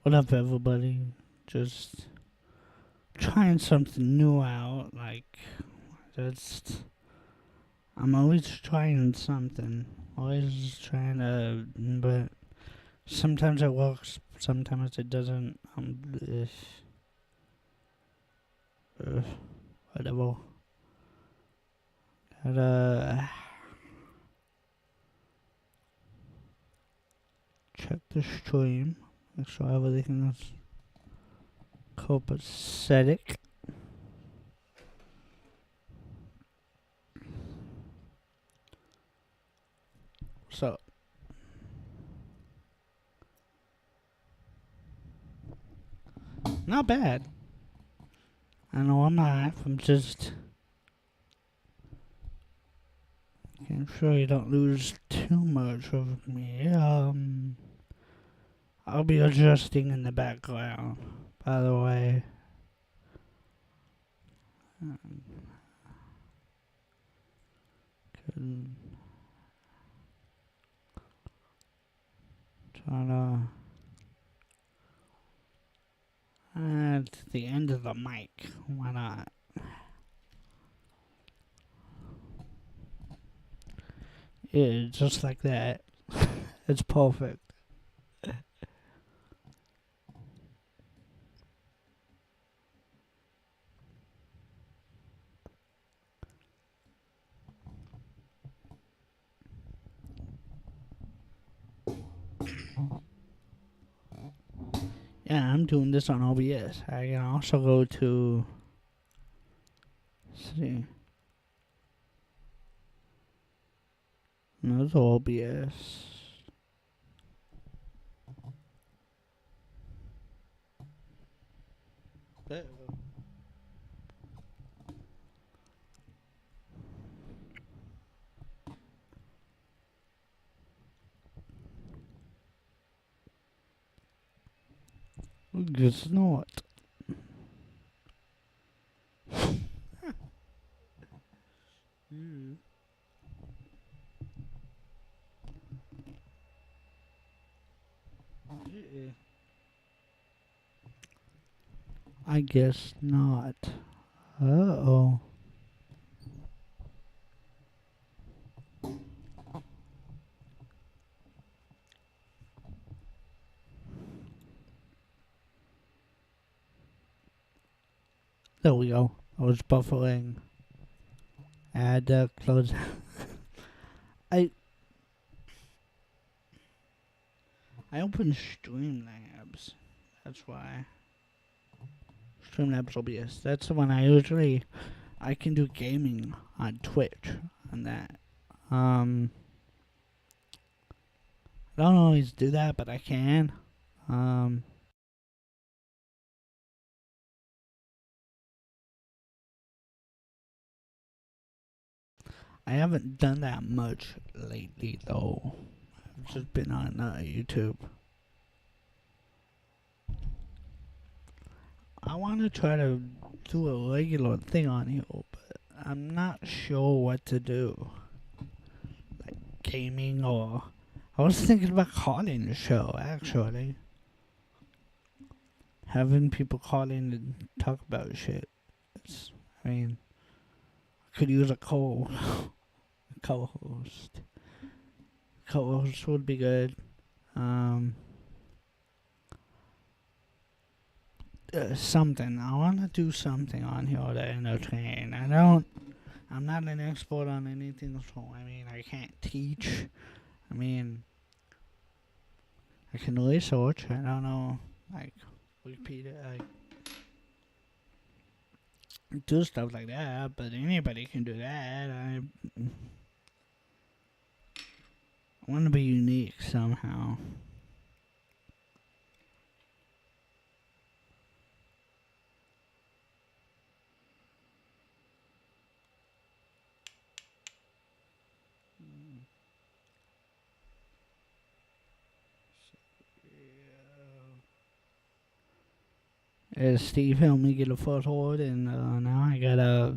What up, everybody? Just trying something new out. Just, I'm always trying something. Always trying to, but sometimes it works, sometimes it doesn't. Uh, whatever. Gotta check the stream. Make sure everything is copacetic. So, not bad. I know I'm not. I'm just making sure you don't lose too much of me. I'll be adjusting in the background, by the way. Um, Trying to add the end of the mic. Why not? Yeah, just like that. It's perfect. Yeah, I'm doing this on OBS. I can also go to. Let's see. Another OBS. There we go. Guess not. Mm. Yeah. I guess not. Uh-oh. There we go. I was buffering. Add close. I I opened Streamlabs. That's why. Streamlabs OBS. That's the one I can do gaming on Twitch and that. I don't always do that, but I can. Um, I haven't done that much lately though. I've just been on YouTube. I want to try to do a regular thing on here, but I'm not sure what to do. Like gaming or. I was thinking about calling the show actually. Having people call in and talk about shit. I mean, I could use a co-host. Co-host would be good. Um, Something. I want to do something on here to entertain. I'm not an expert on anything, so I mean, I can't teach. I mean, I can research. I don't know, like, repeat it. I do stuff like that, but anybody can do that. I want to be unique somehow. Steve helped me get a foothold, and now I gotta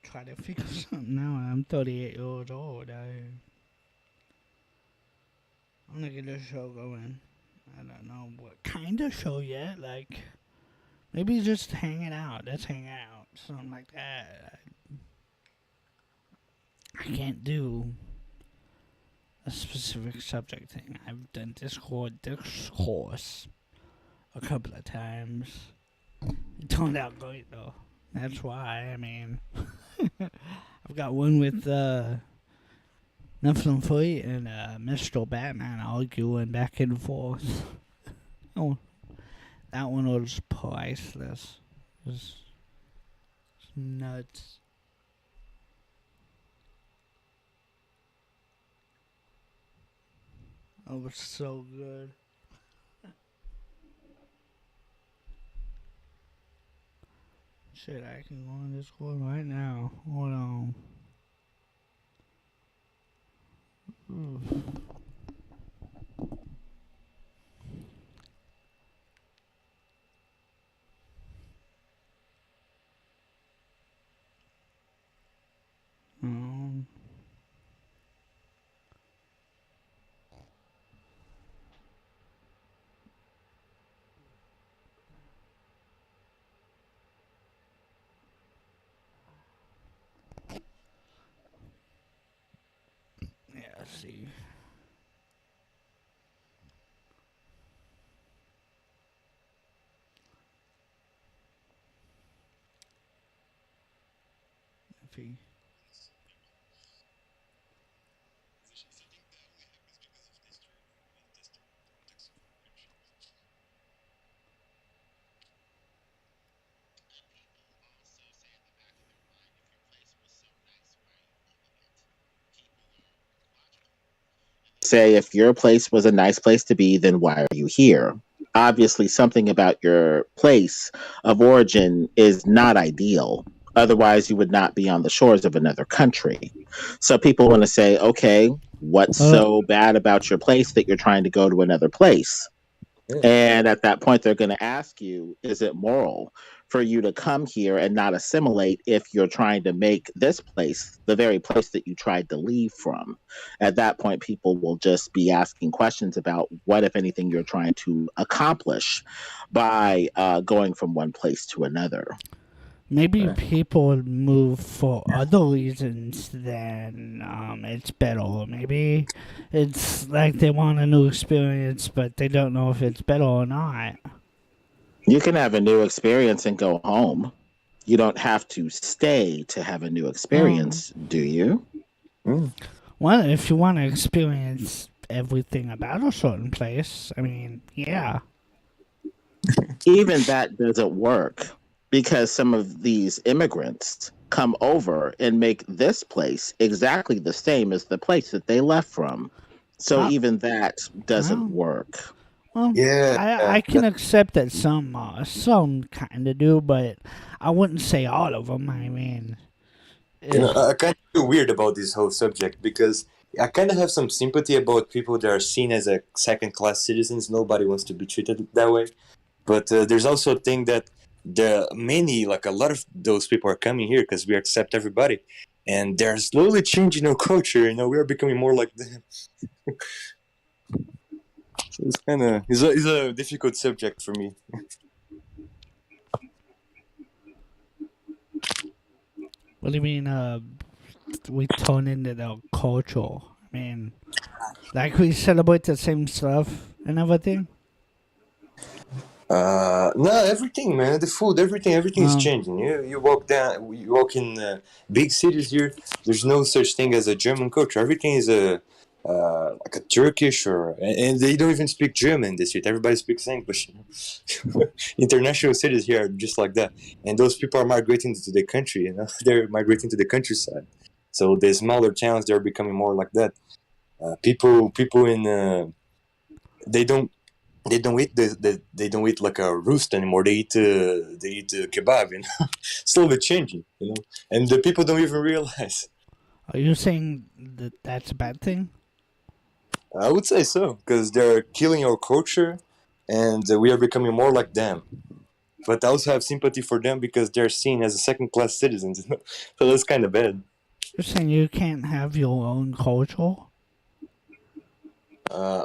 try to figure something out. I'm 38 years old. want to get a show going. I don't know what kind of show yet. Like, maybe just hanging out. Let's hang out. Something like that. I can't do a specific subject thing. I've done discourse a couple of times. It turned out great, though. That's why, I mean, I've got one with Nephilim Fleet and Mr. Batman arguing back and forth. Oh, that one was priceless. It was nuts. It was so good. Shit, I can go on Discord right now. Hold on. Um, yeah, let's see. If he Say if your place was a nice place to be, then why are you here? Obviously, something about your place of origin is not ideal. Otherwise, you would not be on the shores of another country. So people want to say, okay, what's so bad about your place that you're trying to go to another place? And at that point, they're going to ask you, is it moral for you to come here and not assimilate if you're trying to make this place the very place that you tried to leave from? At that point, people will just be asking questions about what, if anything, you're trying to accomplish by going from one place to another. Maybe people move for other reasons than it's better. Maybe it's like they want a new experience, but they don't know if it's better or not. You can have a new experience and go home. You don't have to stay to have a new experience, do you? Well, if you want to experience everything about a certain place, I mean, yeah. Even that doesn't work because some of these immigrants come over and make this place exactly the same as the place that they left from. So even that doesn't work. Well, I can accept that some kind of do, but I wouldn't say all of them. I mean, I kind of feel weird about this whole subject because I kind of have some sympathy about people that are seen as a second-class citizens. Nobody wants to be treated that way. But there's also a thing that a lot of those people are coming here because we accept everybody. And they're slowly changing our culture. We are becoming more like them. So it's a difficult subject for me. What do you mean, we turn into the culture? I mean, like we celebrate the same stuff and everything? No, everything, man. The food, everything is changing. You walk in big cities here. There's no such thing as a German culture. Everything is like a Turkish and they don't even speak German in this street. Everybody speaks English. International cities here are just like that, and those people are migrating to the country. They're migrating to the countryside. So the smaller towns, they're becoming more like that. People in they don't they don't eat like a roost anymore. They eat kebab. Slowly changing. And the people don't even realize. Are you saying that that's a bad thing? I would say so, because they're killing our culture, and we are becoming more like them. But I also have sympathy for them because they're seen as second-class citizens. So that's kind of bad. You're saying you can't have your own culture?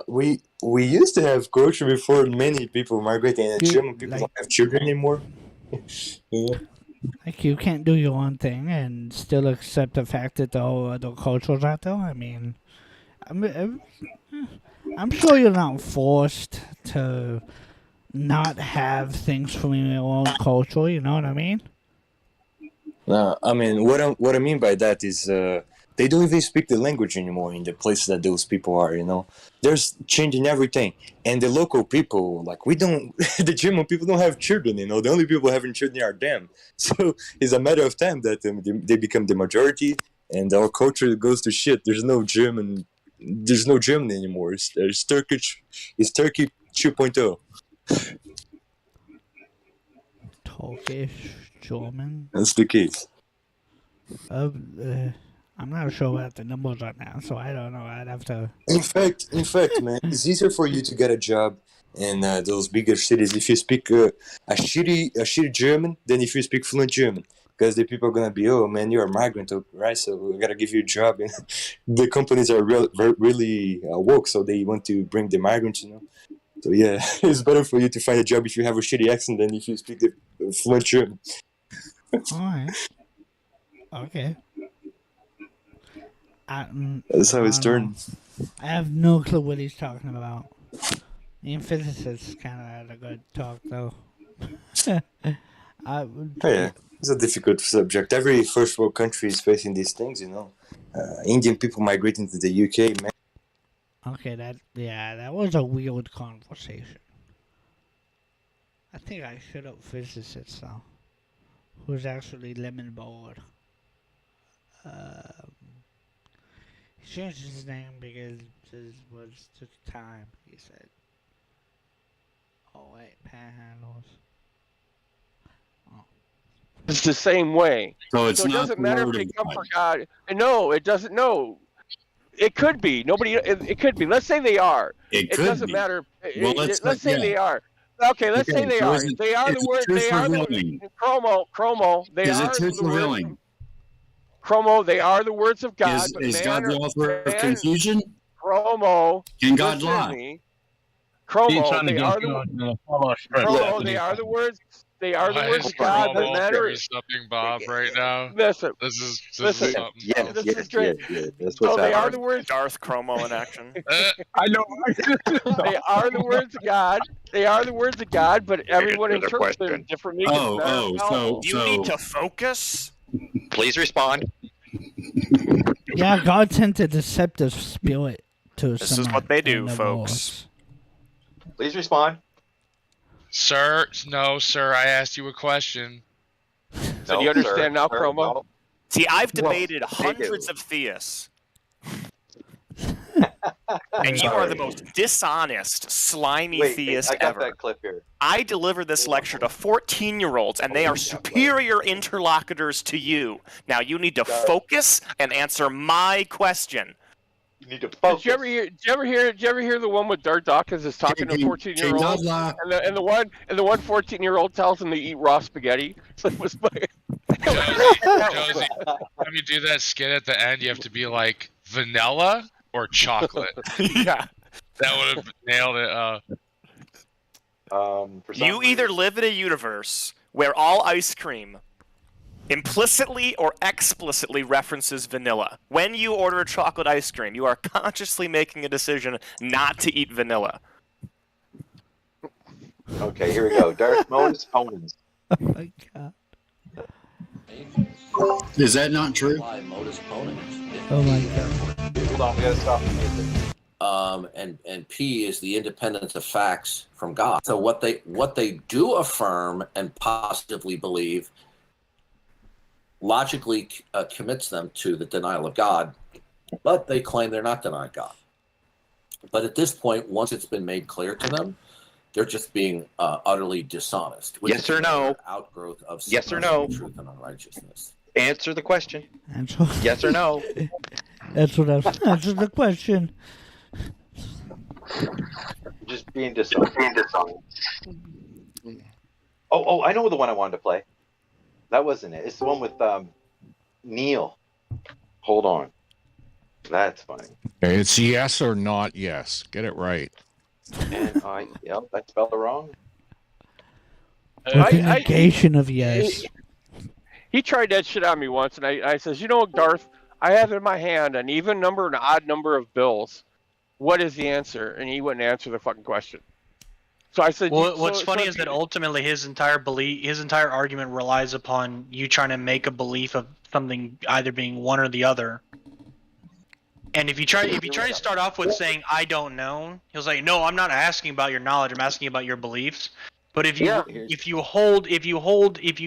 we used to have culture before many people migrating, and You- German people like- don't have children anymore. Yeah. Like you can't do your own thing and still accept the fact that the whole other culture's out there. I mean, I'm sure you're not forced to not have things from your own culture. You know what I mean? No, I mean what I mean by that is they don't even speak the language anymore in the places that those people are. You know, there's changing everything, and the local people, like we don't, the German people don't have children. You know, the only people having children are them. So it's a matter of time that they become the majority, and our culture goes to shit. There's no German anymore. It's Turkish. It's Turkey 2.0. Turkish, German. That's the case. I'm not sure what the numbers are now, so I don't know. I'd have to. In fact, man, it's easier for you to get a job in those bigger cities if you speak a shitty German than if you speak fluent German. Because the people are gonna be, oh man, you're a migrant, right? So we gotta give you a job. And the companies are really woke, so they want to bring the migrants, you know. So yeah, it's better for you to find a job if you have a shitty accent than if you speak the fluent German. All right. Okay. That's how it's I don't know. turned. I have no clue what he's talking about. Me and physicists kind of had a good talk, though. Yeah, it's a difficult subject. Every first world country is facing these things, you know. Indian people migrating to the UK, man. Okay, that was a weird conversation. I think I should have physicists though. Who's actually lemon bored. He changed his name because it was just time, he said. Oh wait, panhandles. It's the same way. So it's So it not doesn't the matter if word they of come God. for God. No, it doesn't. No, it could be. Nobody. It could be. Let's say they are. It It could doesn't be. matter. Well, let's say yeah. they are. Okay, let's say Okay, they so are. is it- They are is the it word. truth They are the revealing? chromo. They Is it are truth the words. revealing? Chromo. They are the words of God. Is but is man God the or- author of man- confusion? Chromo. Can God listen to lie? me. He's Chromo. trying to They get are you the on the follow spread. chromo. They are the words. They are the Why words is of God. But Cuomo man or doing something, Bob, right now? listen. This is Listen. something Yes, else. This yes, is great. yes. That's what's So they are happening. the words. Darth Chromo in action. I know. They are the words of God. They are the words of God, but everyone Answer the interprets them question. differently. You need to focus. Please respond. Yeah, God sent a deceptive spirit to This is some what they do, individuals. Please respond. Sir, no, sir, I asked you a question. So do you understand now, Chromo? No. See, I've debated they hundreds do. of theists. And you are the most dishonest, slimy theist ever. clip here. I deliver this lecture to 14-year-olds, and they are superior interlocutors to you. Now you need to focus and answer my question. You need to Did focus. you ever hear the one with Dart Dawkins is talking to a Can 14-year-old, God lie? and the one 14-year-old tells him to eat raw spaghetti? So it was Josie, when you do that skit at the end, you have to be like vanilla or chocolate. Yeah. That would have nailed it. For some You either live in a universe where all ice cream implicitly or explicitly references vanilla. When you order a chocolate ice cream, you are consciously making a decision not to eat vanilla. Okay, here we go. Darth Modus Ponens. Oh my God. Is that not true? Oh my God. Hold on, we gotta stop the music. And P is the independence of facts from God. So what they do affirm and positively believe logically commits them to the denial of God, but they claim they're not denying God. But at this point, once it's been made clear to them, they're just being utterly dishonest. Which Yes is or no? another outgrowth of Yes or no? truth and unrighteousness. Answer the question. Answer. Yes or no? Answer the question. Just being dishonest. Oh, I know the one I wanted to play. That wasn't it. It's the one with Neil. Hold on. That's funny. It's yes or not yes. Get it right. And yep, I spelled it wrong. With the negation of yes. He tried that shit on me once, and I says, you know, Darth, I have in my hand an even number and an odd number of bills. What is the answer? And he wouldn't answer the fucking question. So I said, well, what's funny is that ultimately his entire argument relies upon you trying to make a belief of something either being one or the other. And if you try to start off with saying I don't know, he'll say, no, I'm not asking about your knowledge. I'm asking about your beliefs. But if you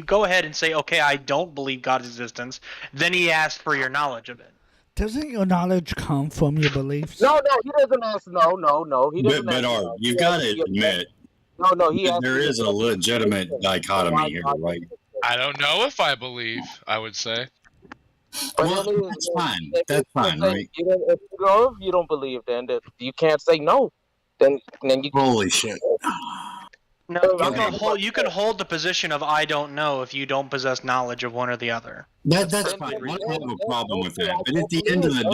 go ahead and say, okay, I don't believe God's existence, then he asks for your knowledge of it. Doesn't your knowledge come from your beliefs? No, he doesn't ask. No, he doesn't. But Art, you've got to admit, there is a legitimate dichotomy here, right? I don't know if I believe, I would say. Well, that's fine. That's fine, right? If you don't believe, then you can't say no. Then you. Holy shit. No, you can hold the position of I don't know if you don't possess knowledge of one or the other. That's fine. I don't have a problem with that. But at the end of the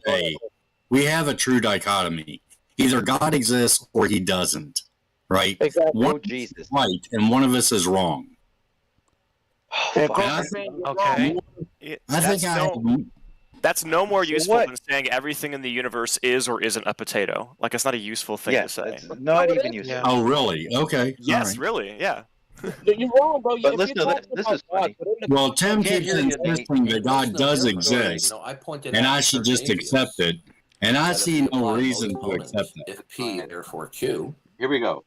day, we have a true dichotomy. Either God exists or he doesn't, right? Exactly. One Jesus. Right, and one of us is wrong. Okay. That's no more useful than saying everything in the universe is or isn't a potato. Like, it's not a useful thing to say. It's not even useful. Oh, really? Okay. Yes, really, yeah. You're wrong, bro. But listen, this is funny. Well, Tim keeps insisting that God does exist, and I should just accept it, and I see no reason to accept it. If P and therefore Q. Here we go.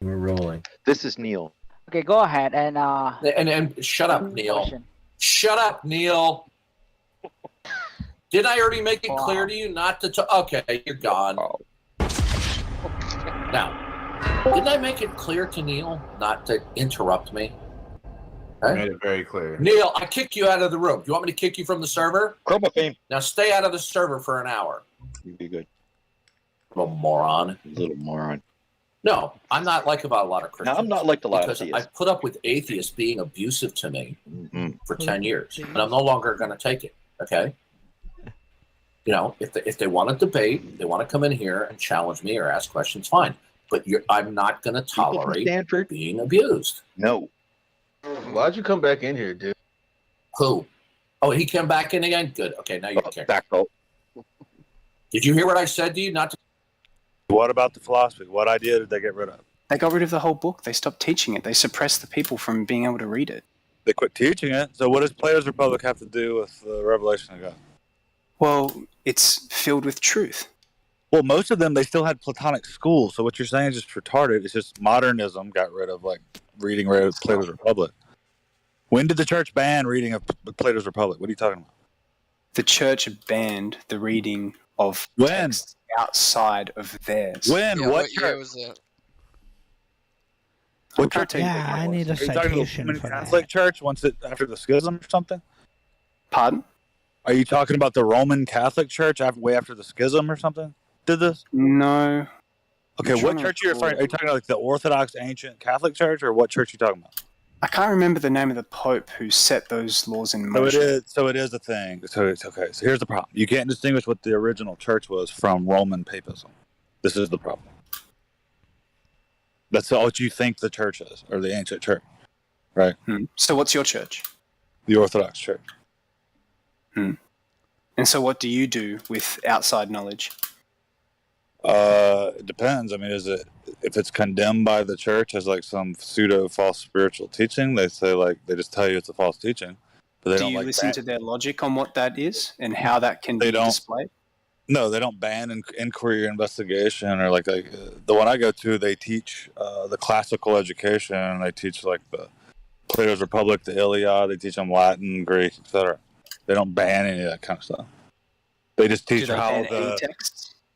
We're rolling. This is Neil. Okay, go ahead and shut up, Neil. Shut up, Neil. Did I already make it clear to you not to talk? Okay, you're gone. Now, didn't I make it clear to Neil not to interrupt me? Okay? Made it very clear. Neil, I kicked you out of the room. Do you want me to kick you from the server? Crumble fame. Now stay out of the server for an hour. You'd be good. Little moron. Little moron. No, I'm not like about a lot of Christians. No, I'm not like a lot of because atheists. I've put up with atheists being abusive to me for 10 years, and I'm no longer going to take it. Okay. You know, if they want to debate, they want to come in here and challenge me or ask questions, fine. But I'm not going to tolerate being abused. No. Why'd you come back in here, dude? Who? Oh, he came back in again? Good. Okay, now you can. Back up. Did you hear what I said to you? Not to. What about the philosophy? What idea did they get rid of? They got rid of the whole book. They stopped teaching it. They suppressed the people from being able to read it. They quit teaching it. So what does Plato's Republic have to do with the revelation of God? Well, it's filled with truth. Well, most of them, they still had Platonic schools. So what you're saying is just retarded. It's just modernism got rid of, like, reading Plato's Republic. When did the church ban reading of Plato's Republic? What are you talking about? The church banned the reading of texts outside of theirs. When? Yeah, what year church? was that? What church? Yeah, I need a citation. Are you talking about the Roman Catholic Church after the schism or something? Pardon? Are you talking about the Roman Catholic Church way after the schism or something? Did this? No. Okay, what church are you referring? Are you talking about like the Orthodox ancient Catholic Church, or what church are you talking about? I can't remember the name of the Pope who set those laws in motion. So it is a thing. So it's okay. So here's the problem: you can't distinguish what the original church was from Roman papism. This is the problem. That's what you think the church is, or the ancient church, right? So what's your church? The Orthodox Church. And so what do you do with outside knowledge? It depends. I mean, if it's condemned by the church as like some pseudo false spiritual teaching, they say like they just tell you it's a false teaching, but they do don't you like listen to their logic on what that is and how that can be displayed? No, they don't ban inquiry or investigation, or like the one I go to, they teach the classical education. They teach like the Plato's Republic, the Iliad. They teach them Latin, Greek, etc. They don't ban any of that kind of stuff. They just teach how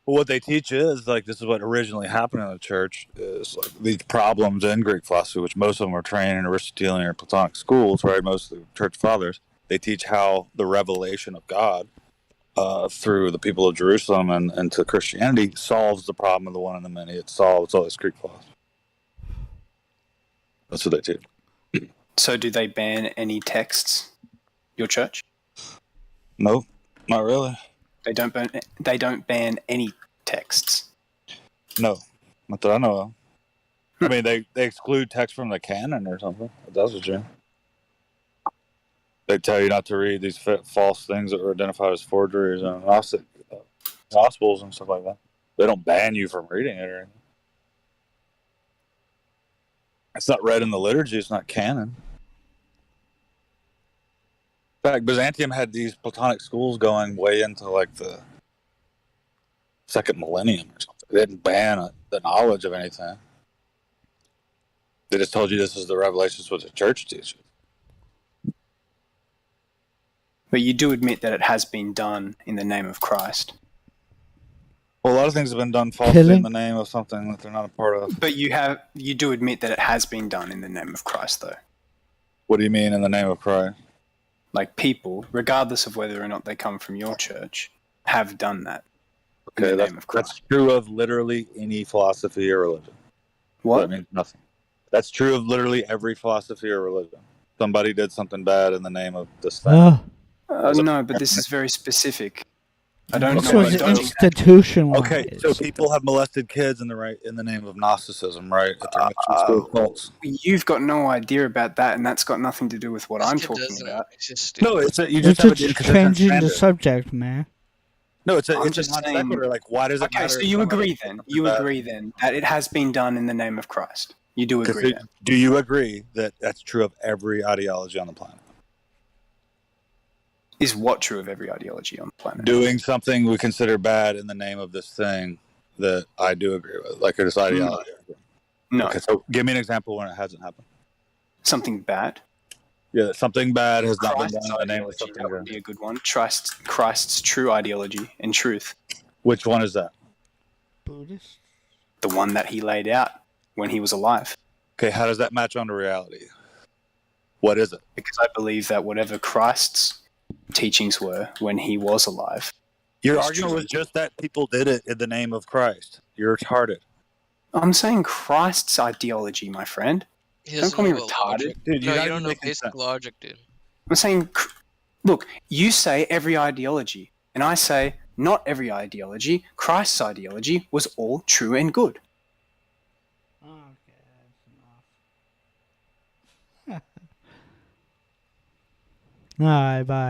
what they teach is like this is what originally happened in the church is like these problems in Greek philosophy, which most of them are trained in Aristotelian or Platonic schools, right? Most of the church fathers, they teach how the revelation of God through the people of Jerusalem and to Christianity solves the problem of the one and the many. It solves all this Greek philosophy. That's what they teach. So do they ban any texts, your church? Nope, not really. They don't ban any texts. No, not that I know of. I mean, they exclude text from the canon or something. That's what you. They tell you not to read these false things that were identified as forgeries and Gnostic Gospels and stuff like that. They don't ban you from reading it or anything. It's not read in the liturgy. It's not canon. In fact, Byzantium had these Platonic schools going way into like the second millennium or something. They didn't ban the knowledge of anything. They just told you this is the revelations what the church teaches. But you do admit that it has been done in the name of Christ. Well, a lot of things have been done falsely in the name of something that they're not a part of. But you do admit that it has been done in the name of Christ, though. What do you mean in the name of Christ? Like people, regardless of whether or not they come from your church, have done that. Okay, in the name of Christ. that's true of literally any philosophy or religion. What? That means nothing. That's true of literally every philosophy or religion. Somebody did something bad in the name of this thing. No, but this is very specific. I don't This know. was institutionalized. Okay, so people have molested kids in the name of Gnosticism, right? At their mission school cults. You've got no idea about that, and that's got nothing to do with what I'm talking about. No, you It's just have just a changing the standard. subject, man. No, it's a I'm non just sequitur. Like, why does it Okay, matter? so if you somebody agree did then? something You bad? agree then that it has been done in the name of Christ? You do agree then? Do you agree that that's true of every ideology on the planet? Is what true of every ideology on the planet? Doing something we consider bad in the name of this thing that I do agree with, like this ideology. No. Okay, so give me an example when it hasn't happened. Something bad? Yeah, something bad has not been Christ's done in the name of ideology, something that would good. be a good one. Christ's true ideology and truth. Which one is that? Buddhist? The one that he laid out when he was alive. Okay, how does that match onto reality? What is it? Because I believe that whatever Christ's teachings were when he was alive. Your was argument true. was just that people did it in the name of Christ. You're retarded. I'm saying Christ's ideology, my friend. Don't call me retarded. Dude, No, you're you not don't even know making basic sense. logic, dude. I'm saying, look, you say every ideology, and I say not every ideology. Christ's ideology was all true and good. Alright, bye.